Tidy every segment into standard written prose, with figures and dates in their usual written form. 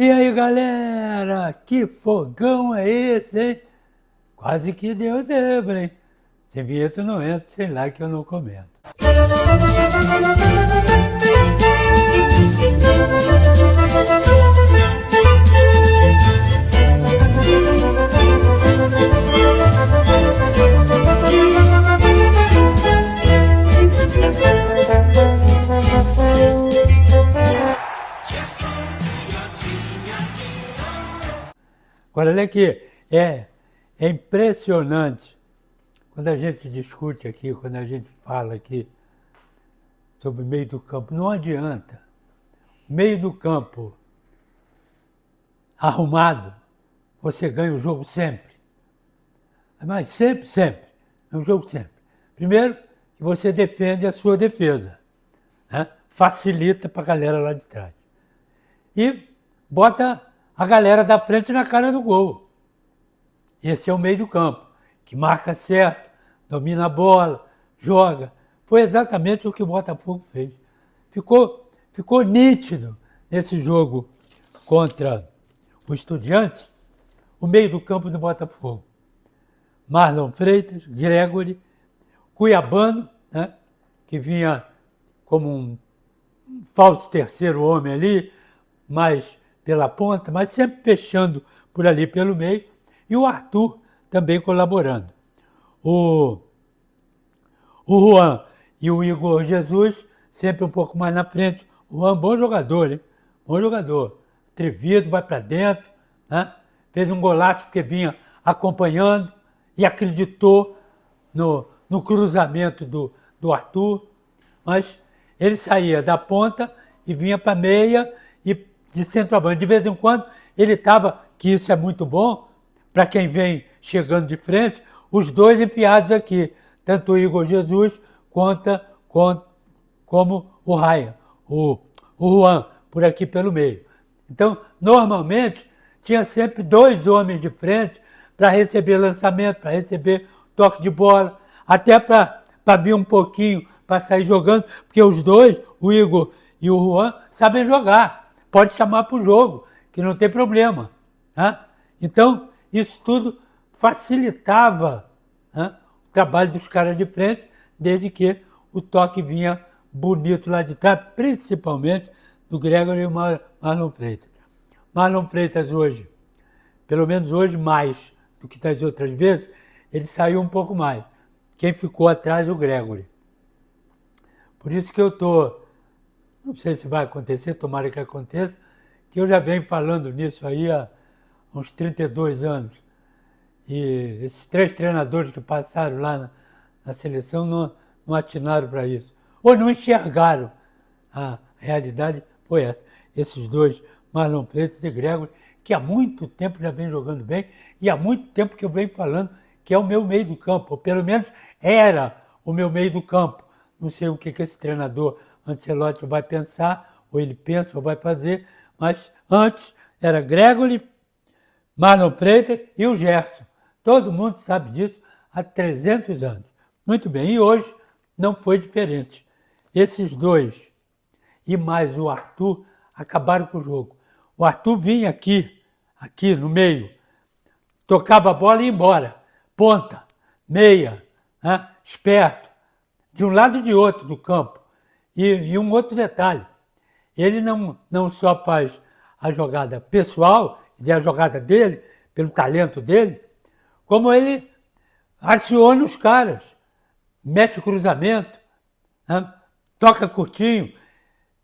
E aí, galera, que fogão é esse, hein? Quase que deu zebra, hein? Sem vinheta eu não entro, sem like eu não comento. Agora, olha aqui, é impressionante quando a gente discute aqui, quando a gente fala aqui sobre o meio do campo. Não adianta. Meio do campo arrumado, você ganha o jogo sempre. Mas sempre. É um jogo sempre. Primeiro, que você defende a sua defesa. Né? Facilita para a galera lá de trás. E bota a galera da frente na cara do gol. Esse é o meio do campo, que marca certo, domina a bola, joga. Foi exatamente o que o Botafogo fez. Ficou nítido nesse jogo contra o Estudiantes, o meio do campo do Botafogo. Marlon Freitas, Gregory, Cuiabano, né, que vinha como um falso terceiro homem ali, mais pela ponta, mas sempre fechando por ali pelo meio, e o Arthur também colaborando. O Juan e o Igor Jesus sempre um pouco mais na frente. O Juan, bom jogador, hein? Bom jogador. Atrevido, vai para dentro, né? Fez um golaço porque vinha acompanhando e acreditou no cruzamento do Arthur, mas ele saía da ponta e vinha para meia e de centroavante. De vez em quando ele estava, que isso é muito bom, para quem vem chegando de frente, os dois enfiados aqui, tanto o Igor Jesus como o Ryan, o Juan, por aqui pelo meio. Então, normalmente, tinha sempre dois homens de frente para receber lançamento, para receber toque de bola, até para vir um pouquinho, para sair jogando, porque os dois, o Igor e o Juan, sabem jogar. Pode chamar para o jogo, que não tem problema. Né? Então, isso tudo facilitava, né, o trabalho dos caras de frente, desde que o toque vinha bonito lá de trás, principalmente do Gregory e o Marlon Freitas. Marlon Freitas hoje, pelo menos hoje mais do que das outras vezes, ele saiu um pouco mais. Quem ficou atrás é o Gregory. Por isso que eu não sei se vai acontecer, tomara que aconteça, que eu já venho falando nisso aí há uns 32 anos. E esses três treinadores que passaram lá na seleção não atinaram para isso. Ou não enxergaram. A realidade foi essa. Esses dois, Marlon Freitas e Gregory, que há muito tempo já vem jogando bem, e há muito tempo que eu venho falando que é o meu meio do campo, ou pelo menos era o meu meio do campo. Não sei o que esse treinador Ancelotti vai pensar, ou ele pensa ou vai fazer, mas antes era Gregory, Marlon Freitas e o Gerson. Todo mundo sabe disso há 300 anos. Muito bem, e hoje não foi diferente. Esses dois e mais o Arthur acabaram com o jogo. O Arthur vinha aqui no meio, tocava a bola e ia embora. Ponta, meia, né? Esperto, de um lado e de outro do campo. E um outro detalhe, ele não só faz a jogada pessoal, a jogada dele, pelo talento dele, como ele aciona os caras, mete o cruzamento, né? Toca curtinho,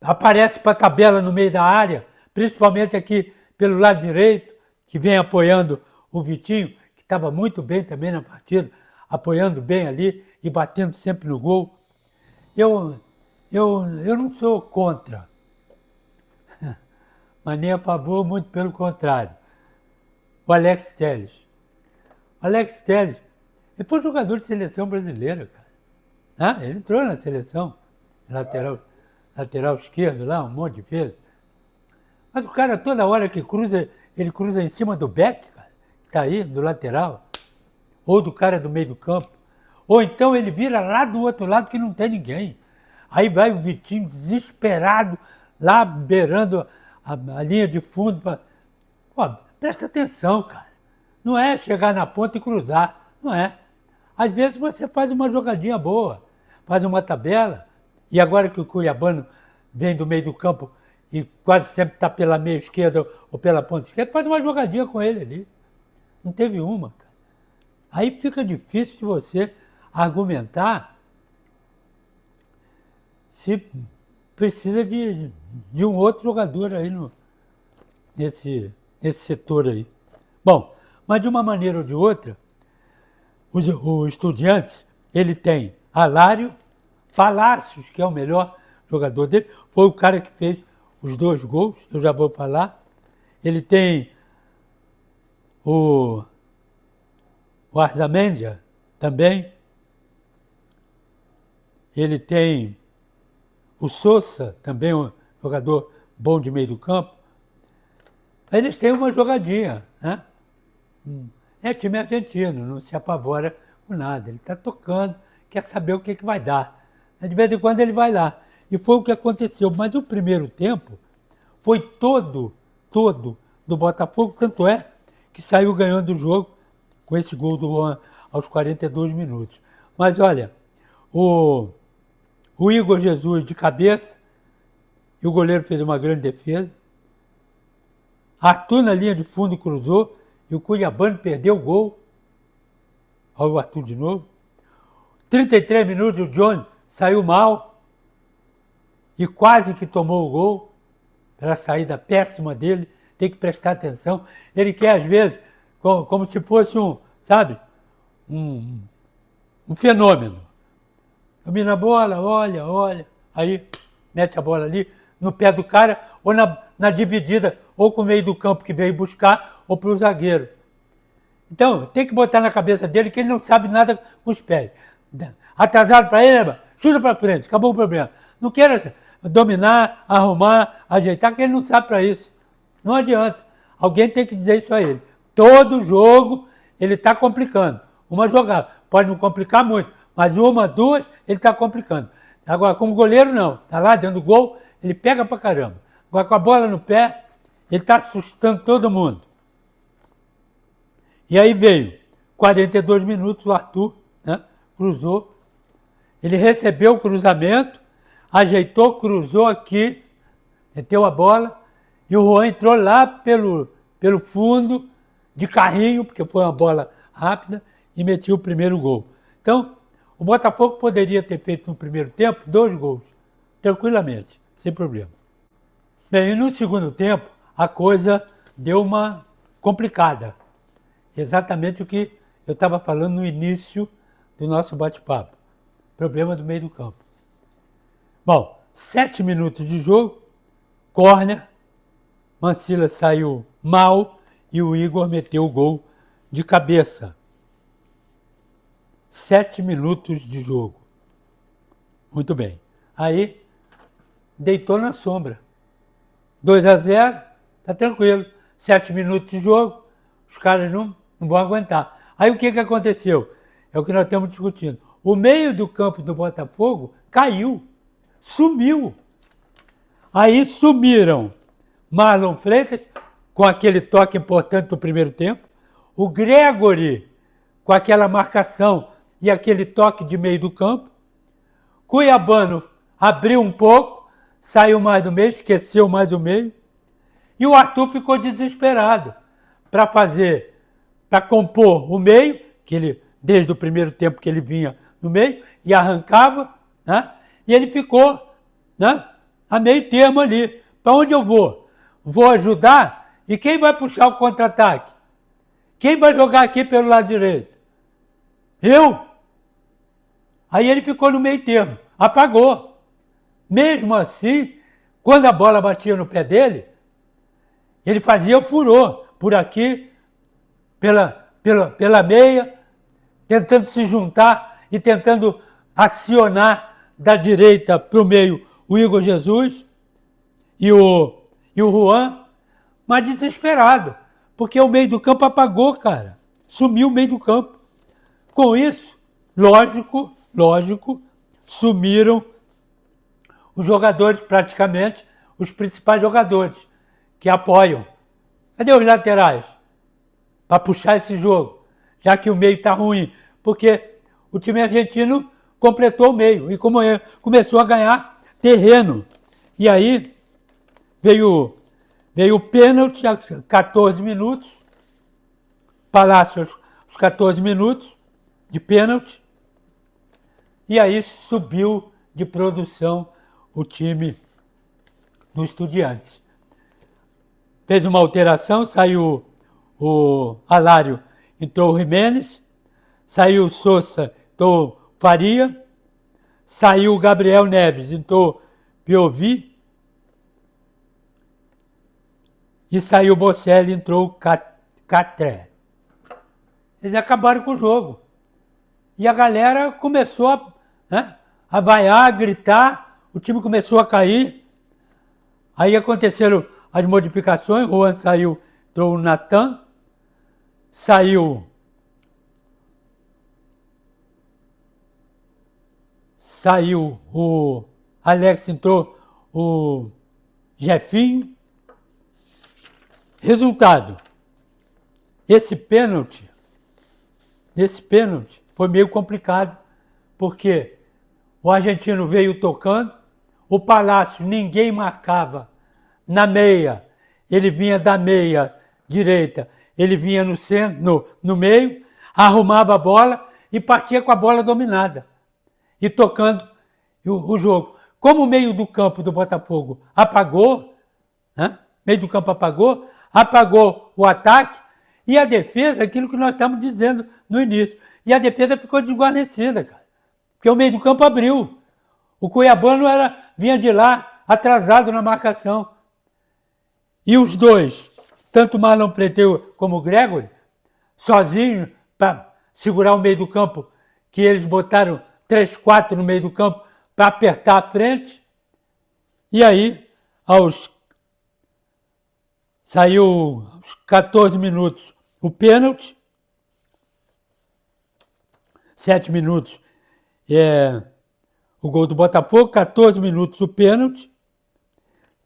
aparece para a tabela no meio da área, principalmente aqui pelo lado direito, que vem apoiando o Vitinho, que estava muito bem também na partida, apoiando bem ali e batendo sempre no gol. Eu não sou contra, mas nem a favor, muito pelo contrário. O Alex Telles. O Alex Telles, ele foi jogador de seleção brasileira, cara. Ele entrou na seleção, lateral esquerdo lá, um monte de vezes. Mas o cara, toda hora que cruza, ele cruza em cima do Beck, cara, que está aí, do lateral, ou do cara do meio do campo. Ou então ele vira lá do outro lado que não tem ninguém. Aí vai o Vitinho desesperado, lá beirando a linha de fundo. Pô, presta atenção, cara. Não é chegar na ponta e cruzar. Não é. Às vezes você faz uma jogadinha boa, faz uma tabela, e agora que o Cuiabano vem do meio do campo e quase sempre está pela meia esquerda ou pela ponta esquerda, faz uma jogadinha com ele ali. Não teve uma, cara. Aí fica difícil de você argumentar se precisa de um outro jogador aí nesse setor aí. Bom, mas de uma maneira ou de outra, o Estudiantes, ele tem Alário, Palácios, que é o melhor jogador dele, foi o cara que fez os 2 gols, eu já vou falar. Ele tem o Arzamendia também. Ele tem o Sousa, também um jogador bom de meio do campo. Eles têm uma jogadinha, né? É time argentino, não se apavora com nada. Ele está tocando, quer saber o que vai dar. De vez em quando ele vai lá. E foi o que aconteceu. Mas o primeiro tempo foi todo do Botafogo, tanto é que saiu ganhando o jogo com esse gol do Juan aos 42 minutos. Mas olha, o Igor Jesus de cabeça, e o goleiro fez uma grande defesa. Arthur na linha de fundo cruzou, e o Cuiabano perdeu o gol. Olha o Arthur de novo. 33 minutos, o Johnny saiu mal e quase que tomou o gol pela saída péssima dele. Tem que prestar atenção. Ele quer, às vezes, como se fosse um fenômeno. Domina a bola, olha, aí mete a bola ali no pé do cara ou na dividida, ou com o meio do campo que veio buscar, ou para o zagueiro. Então, tem que botar na cabeça dele que ele não sabe nada com os pés. Atrasado para ele, chuta para frente, acabou o problema. Não queira dominar, arrumar, ajeitar, que ele não sabe para isso. Não adianta. Alguém tem que dizer isso a ele. Todo jogo ele está complicando. Uma jogada, pode não complicar muito, mas uma, duas, ele está complicando. Agora, como goleiro, não. Está lá dentro do gol, ele pega pra caramba. Agora, com a bola no pé, ele está assustando todo mundo. E aí veio, 42 minutos, o Arthur, né, cruzou. Ele recebeu o cruzamento, ajeitou, cruzou aqui, meteu a bola, e o Juan entrou lá pelo fundo, de carrinho, porque foi uma bola rápida, e metiu o primeiro gol. Então, o Botafogo poderia ter feito no primeiro tempo 2 gols, tranquilamente, sem problema. Bem, e no segundo tempo, a coisa deu uma complicada. Exatamente o que eu estava falando no início do nosso bate-papo. Problema do meio do campo. Bom, 7 minutos de jogo, córner, Mancilla saiu mal e o Igor meteu o gol de cabeça. 7 minutos de jogo. Muito bem. Aí, deitou na sombra. 2-0, tá tranquilo. 7 minutos de jogo, os caras não vão aguentar. Aí o que aconteceu? É o que nós estamos discutindo. O meio do campo do Botafogo caiu, sumiu. Aí sumiram Marlon Freitas, com aquele toque importante do primeiro tempo, o Gregory, com aquela marcação e aquele toque de meio do campo, Cuiabano abriu um pouco, saiu mais do meio, esqueceu mais do meio, e o Arthur ficou desesperado para compor o meio, que ele, desde o primeiro tempo que ele vinha no meio, e arrancava, né? E ele ficou, né, a meio termo ali. Para onde eu vou? Vou ajudar? E quem vai puxar o contra-ataque? Quem vai jogar aqui pelo lado direito? Eu? Aí ele ficou no meio termo, apagou. Mesmo assim, quando a bola batia no pé dele, ele fazia o furor por aqui, pela meia, tentando se juntar e tentando acionar da direita para o meio o Igor Jesus e o Juan, mas desesperado, porque o meio do campo apagou, cara. Sumiu o meio do campo. Com isso, lógico, sumiram os jogadores, praticamente, os principais jogadores. que apoiam. Cadê os laterais? Para puxar esse jogo, já que o meio está ruim. Porque o time argentino completou o meio e começou a ganhar terreno. E aí veio o pênalti a 14 minutos. Palácio os 14 minutos de pênalti. E aí subiu de produção o time do Estudiantes. Fez uma alteração, saiu o Alário, entrou o Jiménez, saiu o Sousa, entrou o Faria, saiu o Gabriel Neves, entrou Piovi, e saiu o Bocelli, entrou o Catré. Eles acabaram com o jogo. E a galera começou a vaiar, a gritar, o time começou a cair. Aí aconteceram as modificações, o Juan saiu, entrou o Natan, saiu o Alex, entrou o Jefinho. Resultado, esse pênalti foi meio complicado, porque o argentino veio tocando, o Palácio ninguém marcava na meia, ele vinha da meia direita, ele vinha no centro, no meio, arrumava a bola e partia com a bola dominada e tocando o jogo. Como o meio do campo do Botafogo apagou, meio do campo apagou o ataque e a defesa, aquilo que nós estamos dizendo no início. E a defesa ficou desguarnecida, cara. Porque o meio do campo abriu. O cuiabano vinha de lá atrasado na marcação. E os dois, tanto o Marlon Freitas como o Gregory, sozinhos, para segurar o meio do campo, que eles botaram 3-4 no meio do campo para apertar a frente. E aí, saiu aos 14 minutos o pênalti, 7 minutos o gol do Botafogo, 14 minutos o pênalti,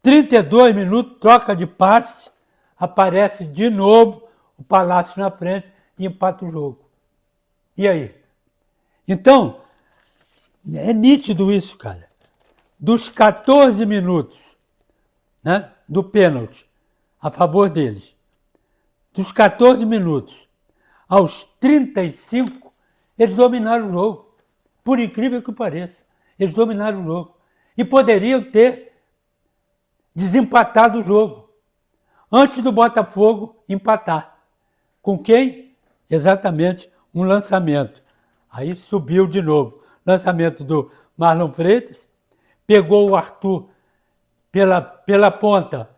32 minutos, troca de passe, aparece de novo o Palácio na frente e empata o jogo. E aí? Então, é nítido isso, cara. Dos 14 minutos do pênalti a favor deles, dos 14 minutos aos 35, eles dominaram o jogo. Por incrível que pareça, eles dominaram o jogo. E poderiam ter desempatado o jogo antes do Botafogo empatar. Com quem? Exatamente, um lançamento. Aí subiu de novo. Lançamento do Marlon Freitas, pegou o Arthur pela ponta,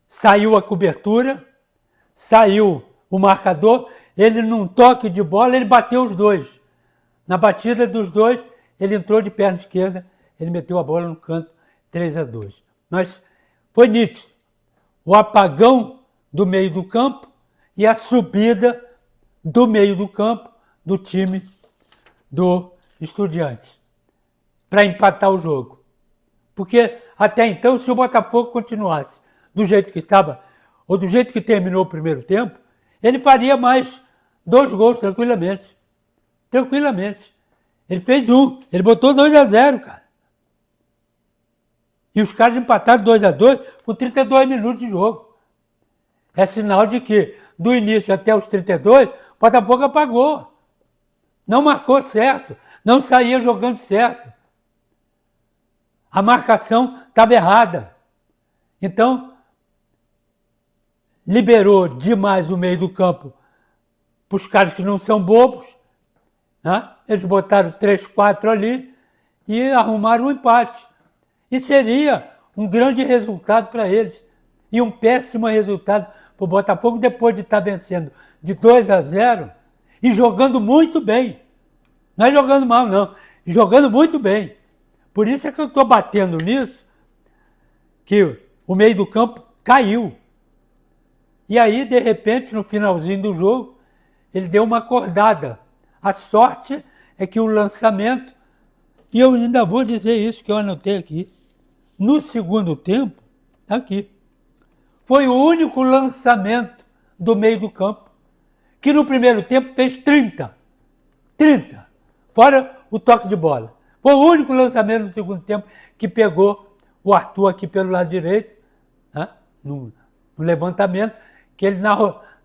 saiu a cobertura, saiu o marcador, ele num toque de bola, ele bateu os dois. Na batida dos dois, ele entrou de perna esquerda, ele meteu a bola no canto, 3-2. Mas foi nítido. O apagão do meio do campo e a subida do meio do campo do time do Estudiantes para empatar o jogo. Porque até então, se o Botafogo continuasse do jeito que estava, ou do jeito que terminou o primeiro tempo, ele faria mais 2 gols tranquilamente. Tranquilamente. Ele fez 1, ele botou 2-0, cara. E os caras empataram 2-2 com 32 minutos de jogo. É sinal de que, do início até os 32, o Botafogo apagou. Não marcou certo, não saía jogando certo. A marcação estava errada. Então, liberou demais o meio do campo para os caras que não são bobos. Eles botaram 3-4 ali e arrumaram um empate. E seria um grande resultado para eles. E um péssimo resultado para o Botafogo depois de estar vencendo de 2-0 e jogando muito bem. Não é jogando mal, não. Jogando muito bem. Por isso é que eu estou batendo nisso, que o meio do campo caiu. E aí, de repente, no finalzinho do jogo, ele deu uma acordada. A sorte é que o lançamento, e eu ainda vou dizer isso que eu anotei aqui, no segundo tempo, aqui, foi o único lançamento do meio do campo, que no primeiro tempo fez 30. 30. Fora o toque de bola. Foi o único lançamento no segundo tempo que pegou o Arthur aqui pelo lado direito, né? no levantamento, que ele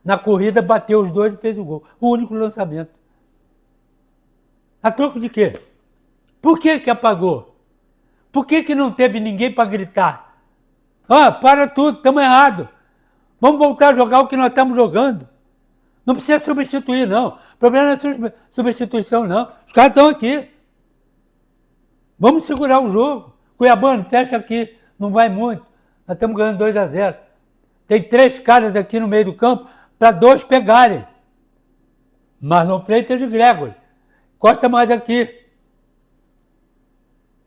na corrida bateu os dois e fez o gol. O único lançamento. A troco de quê? Por que apagou? Por que não teve ninguém para gritar? Para tudo, estamos errados. Vamos voltar a jogar o que nós estamos jogando. Não precisa substituir, não. O problema não é substituição, não. Os caras estão aqui. Vamos segurar o jogo. Cuiabano, fecha aqui. Não vai muito. Nós estamos ganhando 2-0. Tem 3 caras aqui no meio do campo para 2 pegarem. Marlon Freitas e Gregory. Costa mais aqui.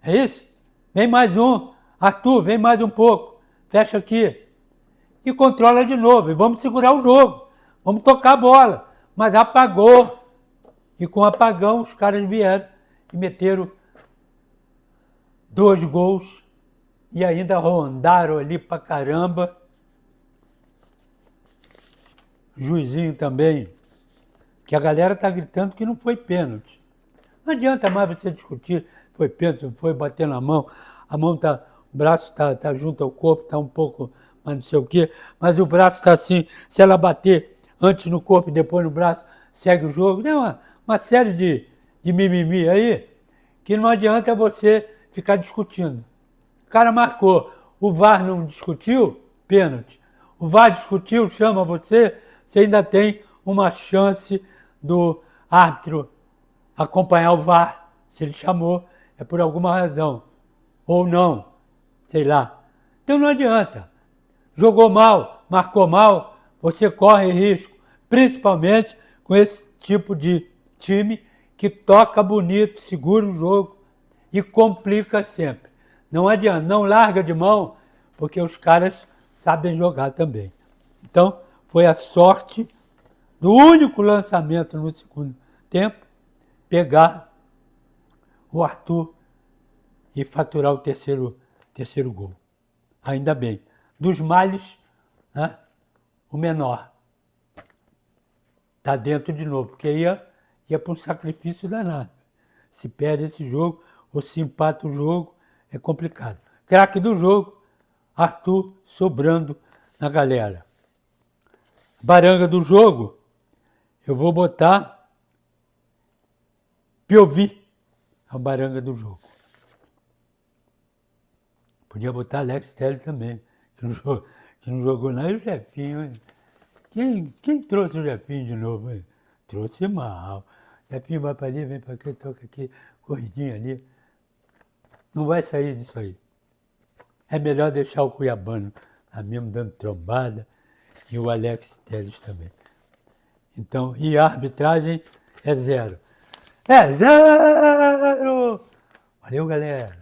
É isso? Vem mais um. Arthur, vem mais um pouco. Fecha aqui. E controla de novo. E vamos segurar o jogo. Vamos tocar a bola. Mas apagou. E com apagão os caras vieram e meteram 2 gols. E ainda rondaram ali pra caramba. Juizinho também. Que a galera tá gritando que não foi pênalti. Não adianta mais você discutir. Foi pênalti, não foi bater na mão. A mão tá... O braço tá junto ao corpo, tá um pouco... Mas não sei o quê. Mas o braço está assim. Se ela bater antes no corpo e depois no braço, segue o jogo. Tem uma série de mimimi aí que não adianta você ficar discutindo. O cara marcou. O VAR não discutiu, pênalti. O VAR discutiu, chama você ainda tem uma chance do árbitro acompanhar o VAR. Se ele chamou, é por alguma razão. Ou não, sei lá. Então não adianta. Jogou mal, marcou mal, você corre risco, principalmente com esse tipo de time que toca bonito, segura o jogo e complica sempre. Não adianta, não larga de mão, porque os caras sabem jogar também. Então, foi a sorte do único lançamento no segundo tempo, pegar o Arthur e faturar o terceiro gol. Ainda bem. Dos males, né, o menor. Está dentro de novo, porque ia para um sacrifício danado. Se perde esse jogo ou se empata o jogo, é complicado. Craque do jogo, Arthur sobrando na galera. Baranga do jogo, eu vou botar Piovi, a baranga do jogo. Podia botar Alex Telles também, que não jogou nada. E o Jefinho, quem trouxe o Jefinho de novo? Hein? Trouxe mal. O Jefinho vai para ali, vem para cá, toca aqui, corridinha ali. Não vai sair disso aí. É melhor deixar o Cuiabano lá mesmo dando trombada e o Alex Telles também. Então, e a arbitragem é 0. É 0! Valeu, galera!